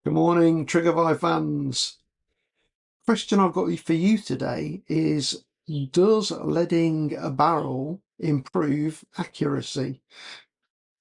Good morning, Triggervi fans. Question I've got for you today is, does leading a barrel improve accuracy?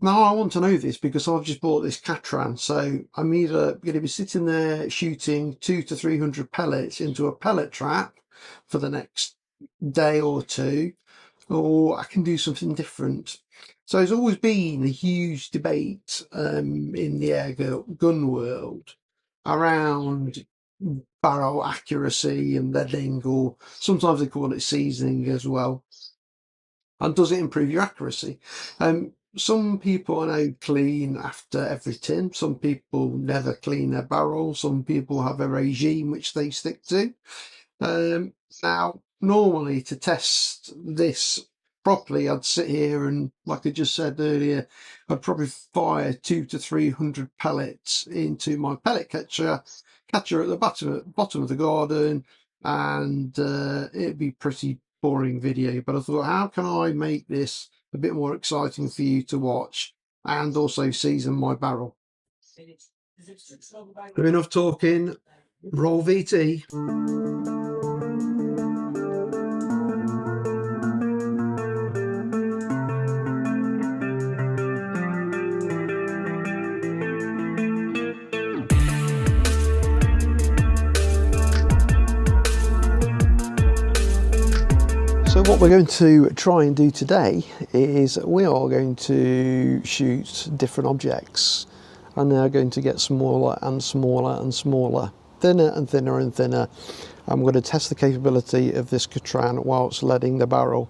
Now, I want to know this because I've just bought this Katran, so I'm either going to be sitting there shooting 200 to 300 pellets into a pellet trap for the next day or two, or I can do something different. So there's always been a huge debate in the air gun world around barrel accuracy and leading, or sometimes they call it seasoning as well. And does it improve your accuracy? Some people I know clean after every tin. Some people never clean their barrel. Some people have a regime which they stick to. Now, normally to test this properly, I'd sit here and, like I just said earlier, I'd probably fire 200 to 300 pellets into my pellet catcher at the bottom of the garden, and it'd be pretty boring video. But I thought, how can I make this a bit more exciting for you to watch and also season my barrel? Enough talking, roll VT. So what we're going to try and do today is we are going to shoot different objects, and they're going to get smaller and smaller and smaller, thinner and thinner and thinner. I'm going to test the capability of this Katran whilst leading the barrel.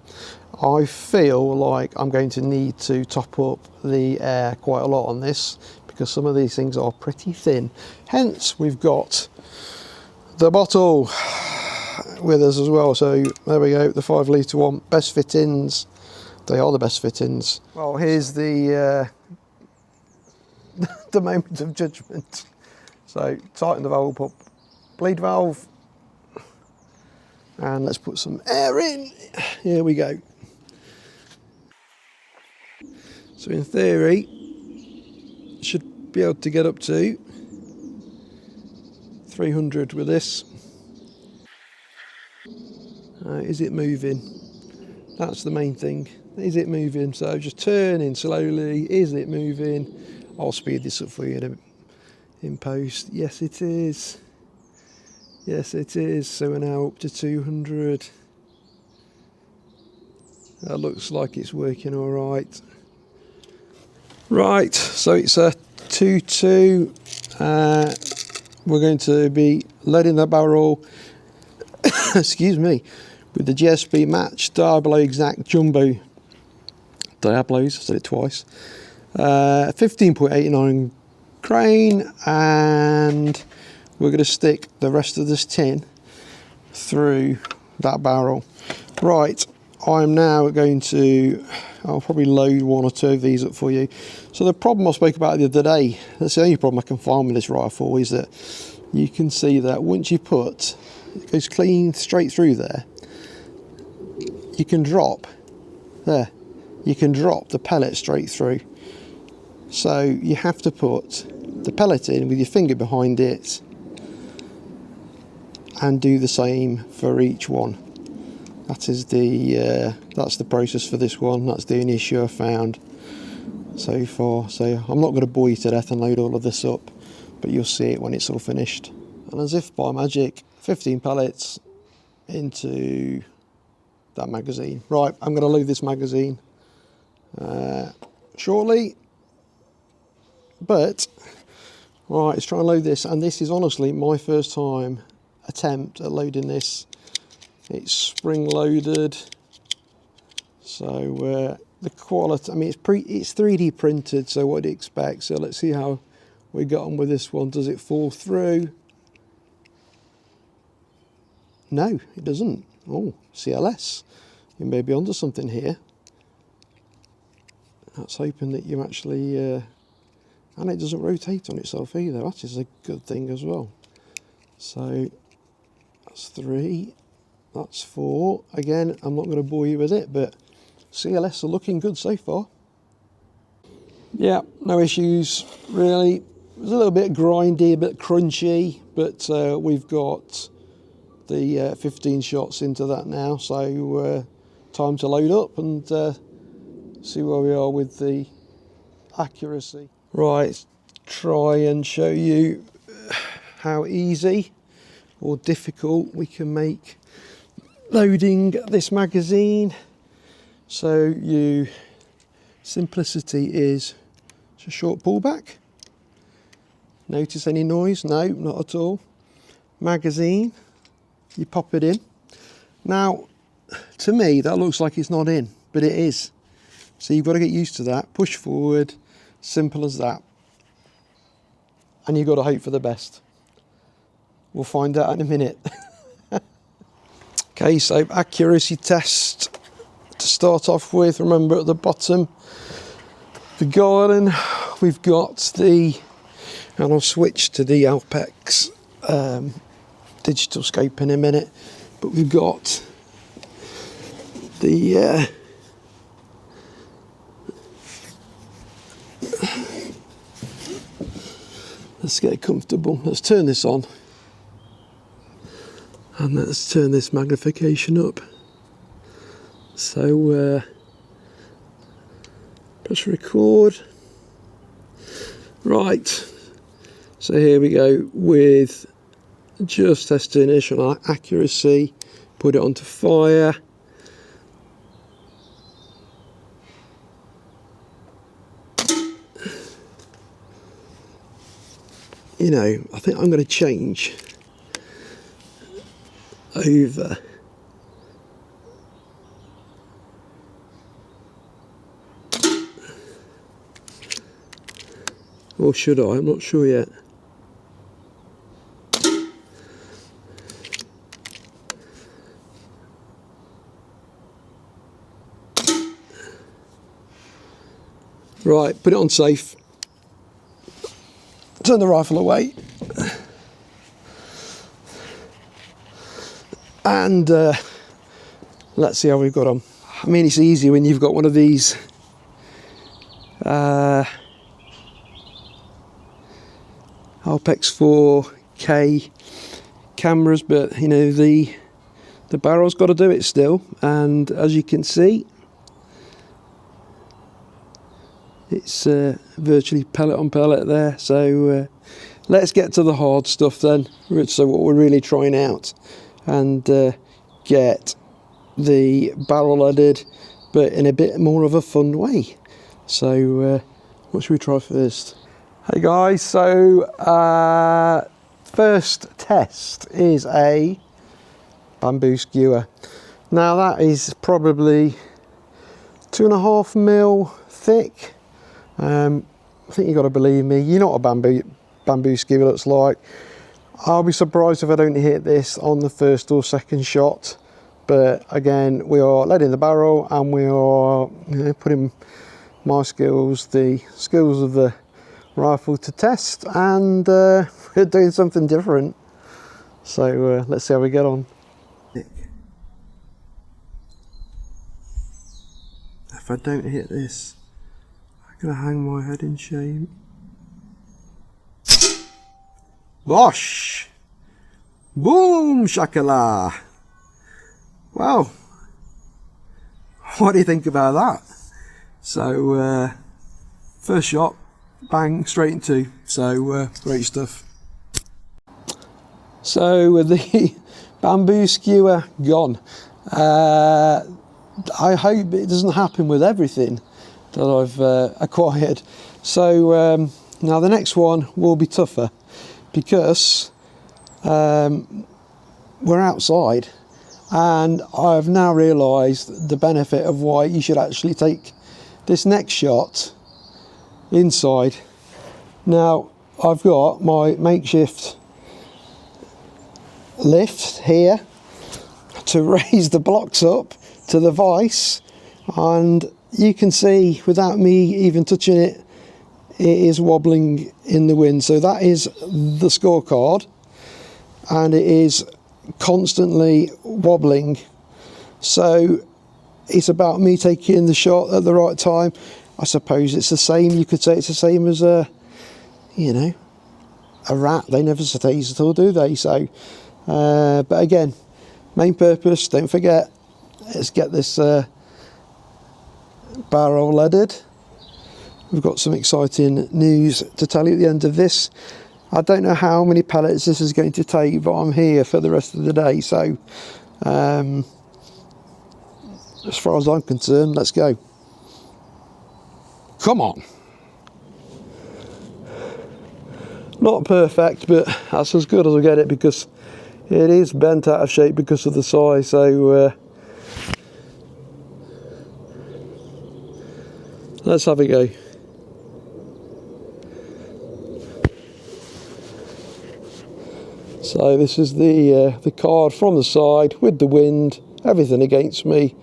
I feel like I'm going to need to top up the air quite a lot on this because some of these things are pretty thin. Hence we've got the bottle with us as well. So there we go, the 5 litre one, best fittings. They are the best fittings. Well, here's the the moment of judgment. So tighten the valve up, bleed valve, and let's put some air in. Here we go. So in theory, should be able to get up to 300 with this. Is it moving? That's the main thing. Is it moving? So just turning slowly. Is it moving? I'll speed this up for you in post. Yes, it is. Yes, it is. So we're now up to 200. That looks like it's working all right. Right, so it's a 2-2. We're going to be leading the barrel, excuse me, with the GSP match Diablo Exact Jumbo Diablos, I said it twice, 15.89 grain, and we're going to stick the rest of this tin through that barrel. Right, I'm now going to, I'll probably load 1 or 2 of these up for you. So the problem I spoke about the other day, that's the only problem I can find with this rifle, is that you can see that once you put, it goes clean straight through there, you can drop there, you can drop the pellet straight through. So you have to put the pellet in with your finger behind it and do the same for each one. That is that's the process for this one. That's the only issue I've found so far. So I'm not going to bore you to death and load all of this up, but you'll see it when it's all finished. And as if by magic, 15 pellets into that magazine. Right, I'm going to load this magazine shortly, but right, let's try and load this. And this is honestly my first time attempt at loading this. It's spring loaded, so the quality, I mean, it's 3D printed, so what do you expect? So let's see how we got on with this one. Does it fall through? No, it doesn't. Oh, CLS. You may be onto something here. That's hoping that you actually, and it doesn't rotate on itself either. That is a good thing as well. So that's 3, that's 4. Again, I'm not going to bore you with it, but CLS are looking good so far. Yeah, no issues really. was a little bit grindy, a bit crunchy, but we've got the 15 shots into that now, so time to load up and see where we are with the accuracy. Right, try and show you how easy or difficult we can make loading this magazine. So simplicity is just a short pullback. Notice any noise? No, not at all. Magazine, you pop it in. Now, to me, that looks like it's not in, but it is. So you've got to get used to that. Push forward, simple as that. And you've got to hope for the best. We'll find out in a minute. Okay, so accuracy test to start off with. Remember at the bottom, the garden, we've got the, and I'll switch to the AirMaks digital scope in a minute, but we've got the let's get comfortable. Let's turn this on and let's turn this magnification up. So press record. Right, so here we go with just testing initial accuracy. Put it onto fire. You know, I think I'm going to change over. Or should I? I'm not sure yet. Right, put it on safe. Turn the rifle away. And let's see how we've got on. I mean, it's easy when you've got one of these AirMaks 4K cameras, but you know, the barrel's got to do it still, and as you can see, it's virtually pellet on pellet there. So let's get to the hard stuff then. So what we're really trying out, and get the barrel leaded, but in a bit more of a fun way. So what should we try first? Hey guys, so first test is a bamboo skewer. Now that is probably 2.5 mil thick. I think you've got to believe me, you know what a bamboo skewer looks like. I'll be surprised if I don't hit this on the first or second shot, but again, we are leading the barrel and we are, you know, putting my skills, the skills of the rifle to test, and we're doing something different. So let's see how we get on. If I don't hit this, I'm gonna hang my head in shame. Bosh! Boom shakala! Wow, what do you think about that? So first shot, bang, straight into. So great stuff. So with the bamboo skewer gone, I hope it doesn't happen with everything that I've acquired. So now the next one will be tougher, because we're outside, and I've now realised the benefit of why you should actually take this next shot inside. Now I've got my makeshift lift here to raise the blocks up to the vise, and you can see without me even touching it, it is wobbling in the wind. So that is the scorecard, and it is constantly wobbling. So it's about me taking the shot at the right time. I suppose it's the same, you could say it's the same as a, you know, a rat. They never seize at all, do they? So, but again, main purpose, don't forget, is get this barrel leaded. We've got some exciting news to tell you at the end of this. I don't know how many pellets this is going to take, but I'm here for the rest of the day. So, as far as I'm concerned, let's go. Come on. Not perfect, but that's as good as I'll get it, because it is bent out of shape because of the size. So let's have a go. So this is the card from the side with the wind, everything against me.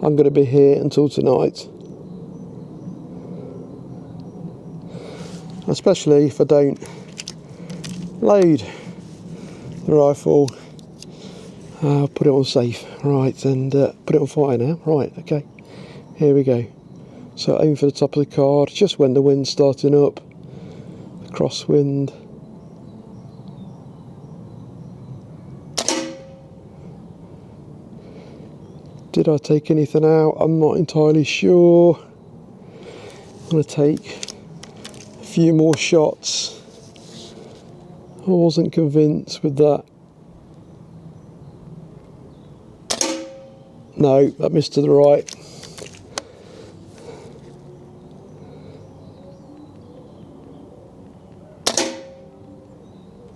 I'm going to be here until tonight, especially if I don't load the rifle. I'll put it on safe, right, and put it on fire now. Right, okay, here we go. So aim for the top of the card, just when the wind's starting up, the crosswind. Did I take anything out? I'm not entirely sure. I'm going to take a few more shots. I wasn't convinced with that. No, that missed to the right.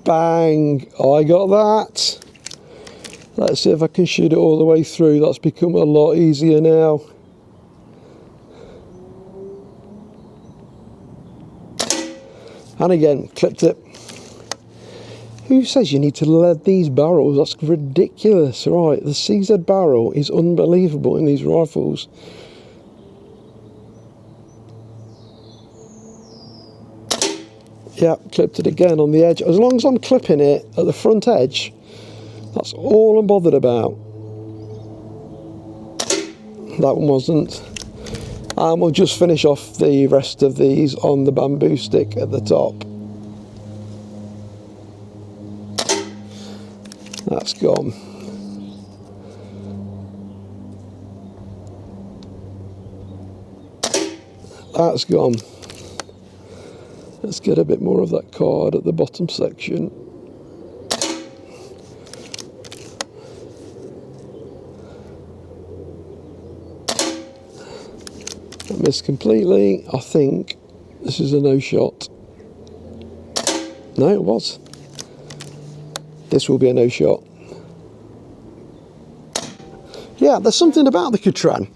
Bang! I got that. Let's see if I can shoot it all the way through. That's become a lot easier now. And again, clipped it. Who says you need to lead these barrels? That's ridiculous. Right, the CZ barrel is unbelievable in these rifles. Yeah, clipped it again on the edge. As long as I'm clipping it at the front edge, that's all I'm bothered about. That one wasn't. And we'll just finish off the rest of these on the bamboo stick at the top. That's gone. That's gone. Let's get a bit more of that card at the bottom section. I missed completely. I think this is a no shot. No, it was. This will be a no shot. Yeah, there's something about the Katran.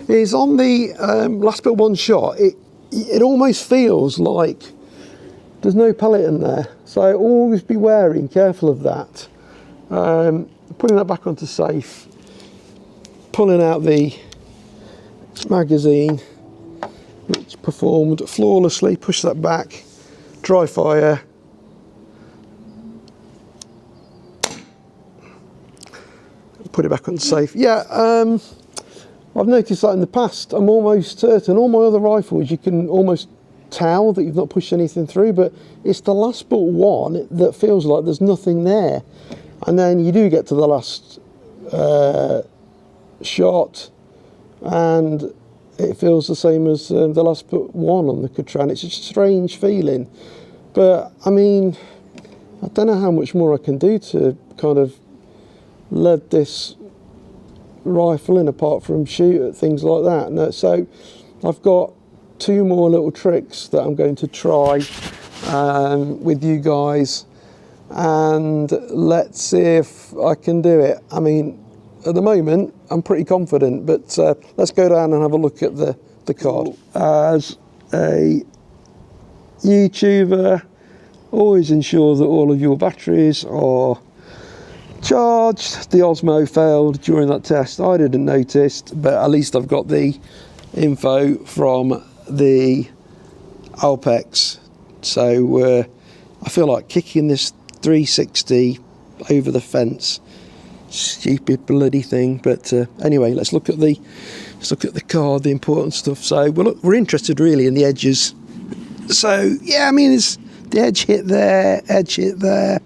Is on the last but one shot, it almost feels like there's no pellet in there. So always be wary and careful of that. Putting that back onto safe, pulling out the magazine, which performed flawlessly, push that back, dry fire. Put it back on safe. Yeah, I've noticed that in the past. I'm almost certain all my other rifles you can almost tell that you've not pushed anything through, but it's the last but one that feels like there's nothing there, and then you do get to the last shot and it feels the same as the last but one on the Katran. It's a strange feeling, but I mean, I don't know how much more I can do to kind of lead this rifle in, apart from shoot at things like that. No, so I've got two more little tricks that I'm going to try with you guys, and let's see if I can do it. I mean, at the moment I'm pretty confident, but let's go down and have a look at the card. As a YouTuber, always ensure that all of your batteries are charged. The Osmo failed during that test. I didn't notice, but at least I've got the info from the AirMaks. So I feel like kicking this 360 over the fence. Stupid bloody thing, but anyway, let's look at the card, the important stuff. So we're interested really in the edges. So yeah, I mean, The edge hit there, edge hit there.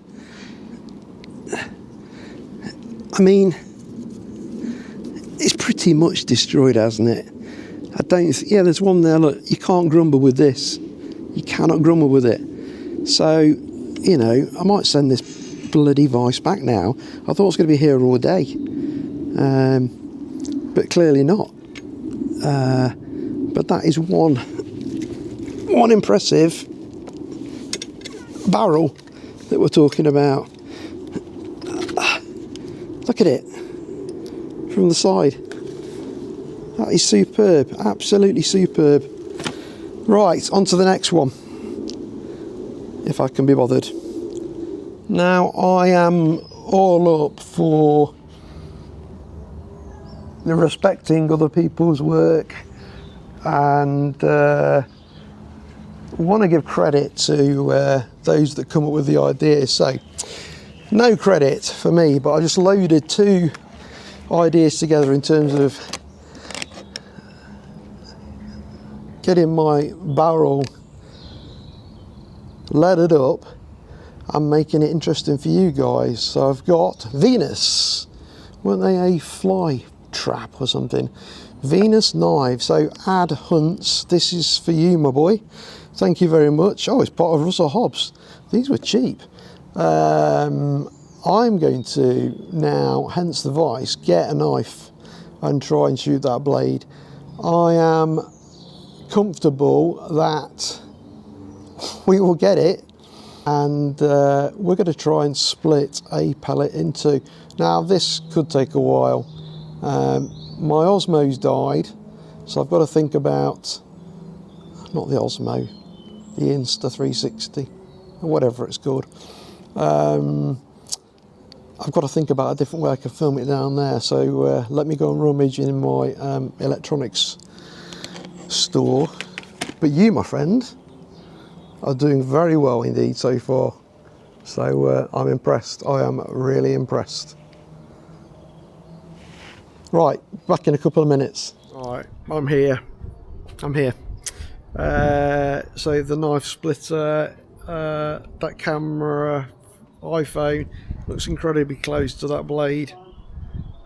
I mean, it's pretty much destroyed, hasn't it? I don't. Yeah, there's one there. Look, you can't grumble with this. You cannot grumble with it. So, you know, I might send this bloody vice back now. I thought it was going to be here all day, but clearly not. But that is one impressive barrel that we're talking about. Look at it from the side. That is superb, absolutely superb. Right, on to the next one, if I can be bothered. Now, I am all up for respecting other people's work, and want to give credit to those that come up with the ideas. So, no credit for me, but I just loaded two ideas together in terms of getting my barrel leaded up and making it interesting for you guys. So I've got Venus, weren't they a fly trap or something? Venus knives. So Ad Hunts, this is for you, my boy. Thank you very much. Oh, it's part of Russell Hobbs. These were cheap. I'm going to now, hence the vice, get a knife and try and shoot that blade. I am comfortable that we will get it, and we're going to try and split a pellet in two. Now, this could take a while. My Osmo's died, so I've got to think about, not the Osmo, the Insta 360, or whatever it's called. I've got to think about a different way I can film it down there, so let me go and rummage in my electronics store. But you, my friend, are doing very well indeed so far, so I'm impressed. I am really impressed. Right, back in a couple of minutes. Alright, I'm here. So the knife splitter, that camera, iPhone, looks incredibly close to that blade.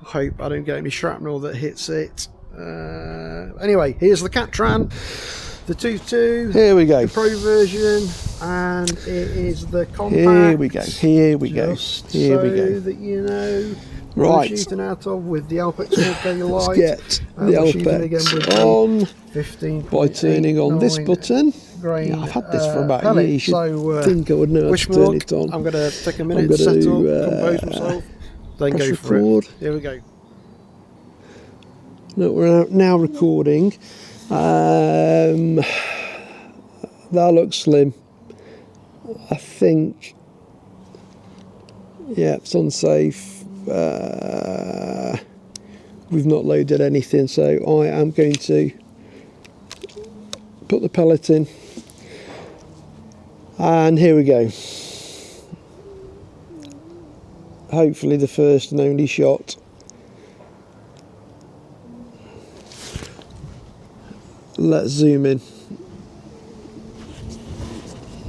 I hope I don't get any shrapnel that hits it. Anyway, here's the Katran, the 2.2. Here we go. The Pro version, and it is the Compact. Here we go. Here we go. Here we go. That you know. Right. We're shooting out of with the AirMaks 4K light. Let's get the AirMaks on 15 by turning on this button. Yeah, I've had this for about a year. You should think I would know how to turn it on. I'm going to take a minute to set up, compose myself, then go for it. Here we go. Look, we're now recording. That looks slim. I think, yeah, it's unsafe. We've not loaded anything, so I am going to put the pellet in, and here we go. Hopefully the first and only shot. Let's zoom in.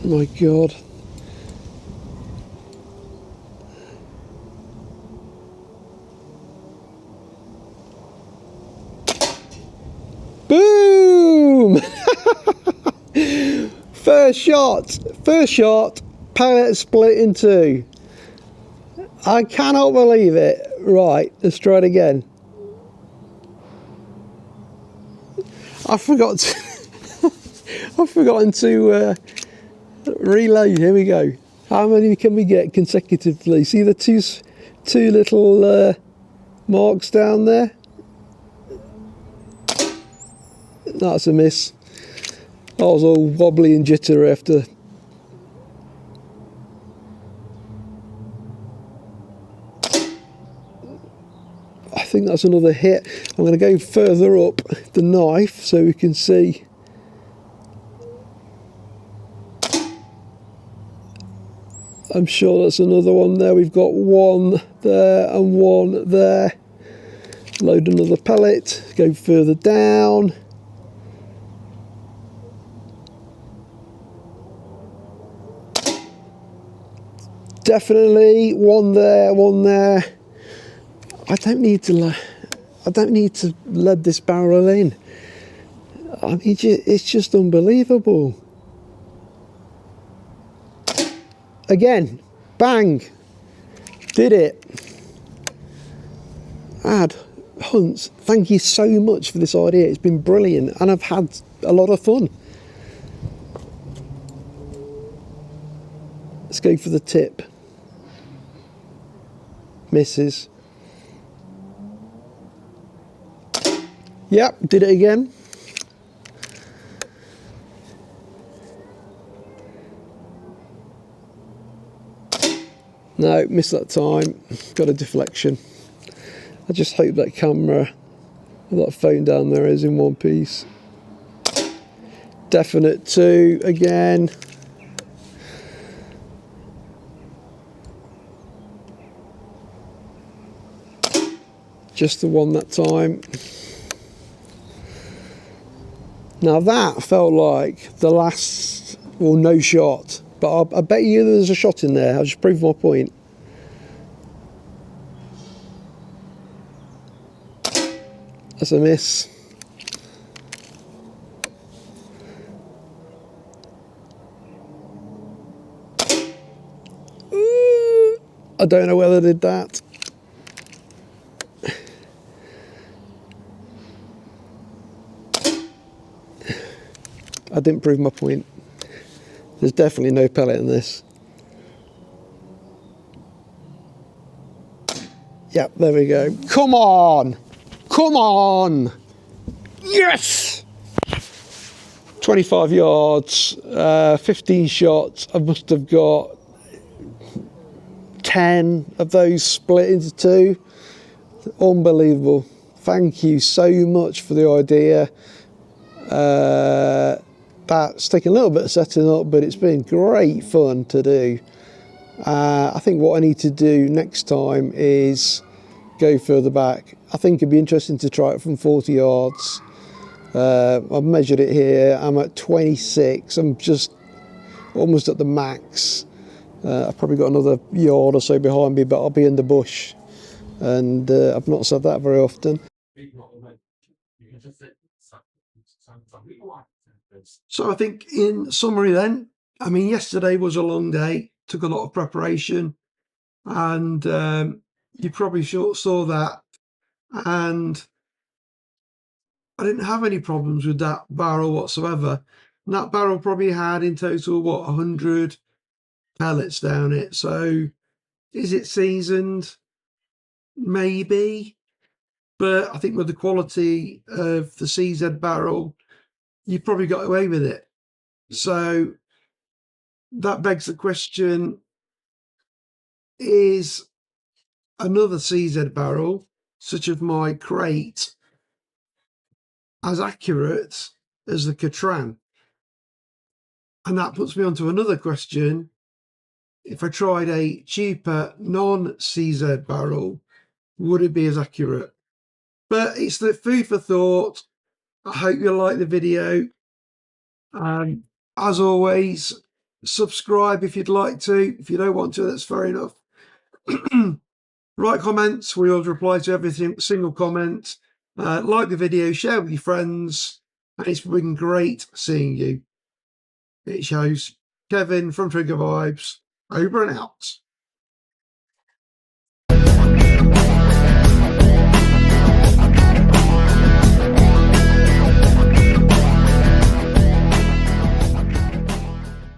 My God. Boom! First shot, pellet split in two. I cannot believe it. Right, let's try it again. I've forgotten to reload. Here we go. How many can we get consecutively? See the two little marks down there? That's a miss. I was all wobbly and jittery after. I think that's another hit. I'm going to go further up the knife so we can see. I'm sure that's another one there. We've got one there and one there. Load another pellet, go further down. Definitely one there, one there. I don't need to lead this barrel in. I mean, it's just unbelievable. Again, bang, did it. Ad Hunts, thank you so much for this idea. It's been brilliant, and I've had a lot of fun. Let's go for the tip. Misses. Yep, did it again. No, missed that time. Got a deflection. I just hope that camera, that phone down there is in one piece. Definite 2 again. Just the one that time. Now that felt like the last, well, no shot, but I bet you there's a shot in there. I'll just prove my point. That's a miss. Ooh, I don't know whether I did that. I didn't prove my point. There's definitely no pellet in this. Yep, there we go. Come on! Come on! Yes! 25 yards, 15 shots. I must have got 10 of those split into 2. Unbelievable. Thank you so much for the idea. That's taken a little bit of setting up, but it's been great fun to do. I think what I need to do next time is go further back. I think it'd be interesting to try it from 40 yards. I've measured it here. I'm at 26. I'm just almost at the max. I've probably got another yard or so behind me, but I'll be in the bush. And I've not said that very often. So I think in summary then, I mean, yesterday was a long day, took a lot of preparation, and you probably saw that. And I didn't have any problems with that barrel whatsoever. And that barrel probably had in total, what, 100 pellets down it. So is it seasoned? Maybe. But I think with the quality of the CZ barrel, you probably got away with it. So that begs the question, is another CZ barrel, such as my crate, as accurate as the Katran? And that puts me on to another question. If I tried a cheaper non-CZ barrel, would it be as accurate? But it's the food for thought. I hope you like the video. As always, subscribe if you'd like to. If you don't want to, that's fair enough. Write comments. We will reply to every single comment. Like the video, share with your friends. And it's been great seeing you. It shows Kevin from Trigger Vibes. Over and out.